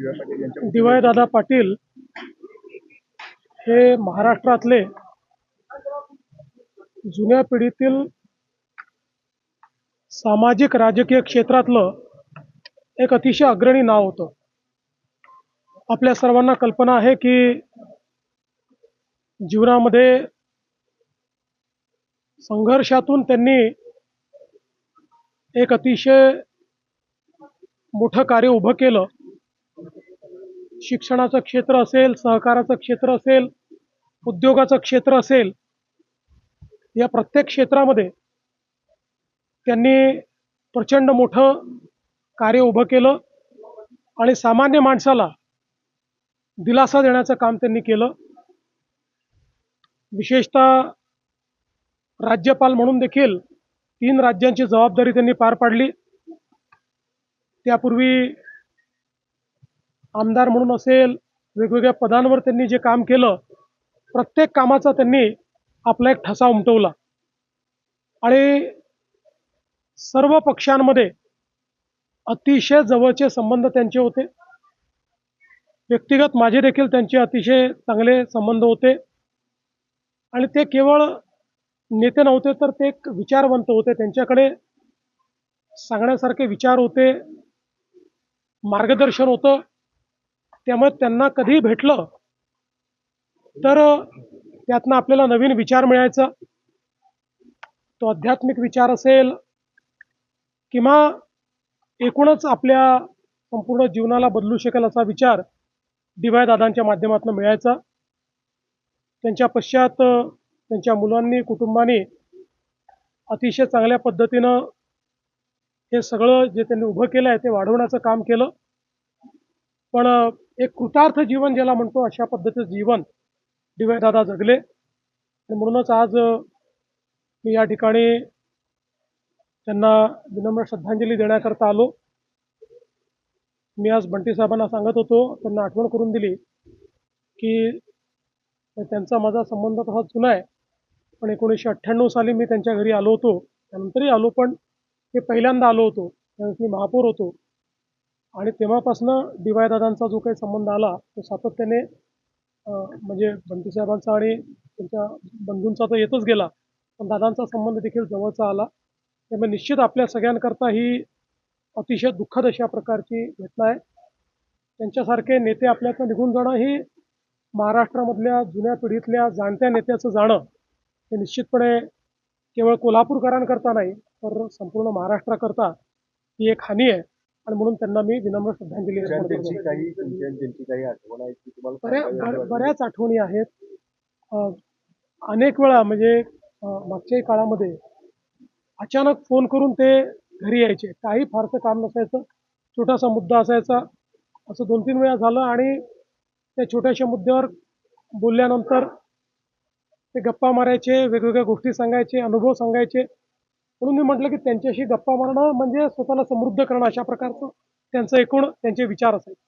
DY. Dada Patil हे महाराष्ट्रातले जुन्या पिढीतील सामाजिक राजकीय क्षेत्रातलं एक अतिशय अग्रणी नाव होतं. आपल्या सर्वांना कल्पना आहे की जीवनामध्ये संघर्षातून त्यांनी एक अतिशय मोठं कार्य उभं केलं. शिक्षणाचं क्षेत्र असेल, सहकाराचं क्षेत्र असेल, उद्योगाचं क्षेत्र असेल, या प्रत्येक क्षेत्रामध्ये त्यांनी प्रचंड मोठं कार्य उभं केलं आणि सामान्य माणसाला दिलासा देण्याचं काम त्यांनी केलं. विशेषतः राज्यपाल म्हणून देखील 3 राज्यांची जबाबदारी त्यांनी पार पाडली. त्यापूर्वी आमदार म्हणून असेल, वेगवेगळ्या पदांवर त्यांनी जे काम केलं, प्रत्येक कामाचा त्यांनी आपला एक ठसा उमटवला आणि सर्व पक्षांमध्ये अतिशय जवळचे संबंध त्यांचे होते. व्यक्तिगत माझे देखील त्यांचे अतिशय चांगले संबंध होते आणि ते केवळ नेते नव्हते, तर ते एक विचारवंत होते. त्यांच्याकडे सांगण्यासारखे विचार होते, मार्गदर्शन होतं. त्यामुळे त्यांना कधी भेटलं तर त्यातनं आपल्याला नवीन विचार मिळायचा. तो आध्यात्मिक विचार असेल किंवा एकूणच आपल्या संपूर्ण जीवनाला बदलू शकेल असा विचार डी.वाय. दादांच्या माध्यमातून मिळायचा. त्यांच्या पश्चात त्यांच्या मुलांनी, कुटुंबाने अतिशय चांगल्या पद्धतीनं हे सगळं जे त्यांनी उभं केलं आहे ते वाढवण्याचं काम केलं. पण एक कृतार्थ जीवन ज्याला म्हणतो, अशा पद्धतीचं जीवन डी.वाय. दादा जगले आणि म्हणूनच आज मी या ठिकाणी त्यांना विनम्र श्रद्धांजली देण्याकरता आलो. मी आज बंटी साहेबांना सांगत होतो, त्यांना आठवण करून दिली की त्यांचा माझा संबंध तसा जुना आहे, पण 1998 साली मी त्यांच्या घरी आलो होतो. त्यानंतरही आलो, पण ते पहिल्यांदा आलो होतो त्यावेळेस मी महापौर होतो आणि तेव्हापासनं डी.वाय. दादांचा जो काही संबंध आला तो सातत्याने म्हणजे बंटी साहेबांचा आणि त्यांच्या बंधूंचा तर येतच गेला, पण दादांचा संबंध देखील जवळचा आला. त्यामुळे निश्चित आपल्या सगळ्यांकरता ही अतिशय दुःखद अशा प्रकारची घटना आहे. त्यांच्यासारखे नेते आपल्यातनं निघून जाणं ही महाराष्ट्रामधल्या जुन्या पिढीतल्या जाणत्या नेत्याचं जाणं हे निश्चितपणे केवळ कोल्हापूरकरांकरता नाही, तर संपूर्ण महाराष्ट्राकरता ही एक हानी आहे आणि म्हणून त्यांना मी विनम्र श्रद्धांजली अर्पण करतो. बऱ्याच आठवणी आहेत. अनेक वेळा म्हणजे मागच्याही काळामध्ये अचानक फोन करून ते घरी यायचे. काही फारसं काम नसायचं, छोटासा मुद्दा असायचा. असं 2-3 वेळा झालं आणि त्या छोट्याशा मुद्द्यावर बोलल्यानंतर ते गप्पा मारायचे, वेगवेगळ्या गोष्टी सांगायचे, अनुभव सांगायचे. म्हणून मी म्हटलं की त्यांच्याशी गप्पा मारणं म्हणजे स्वतःला समृद्ध करणं, अशा प्रकारचं त्यांचं एकूण त्यांचे विचार असायचे.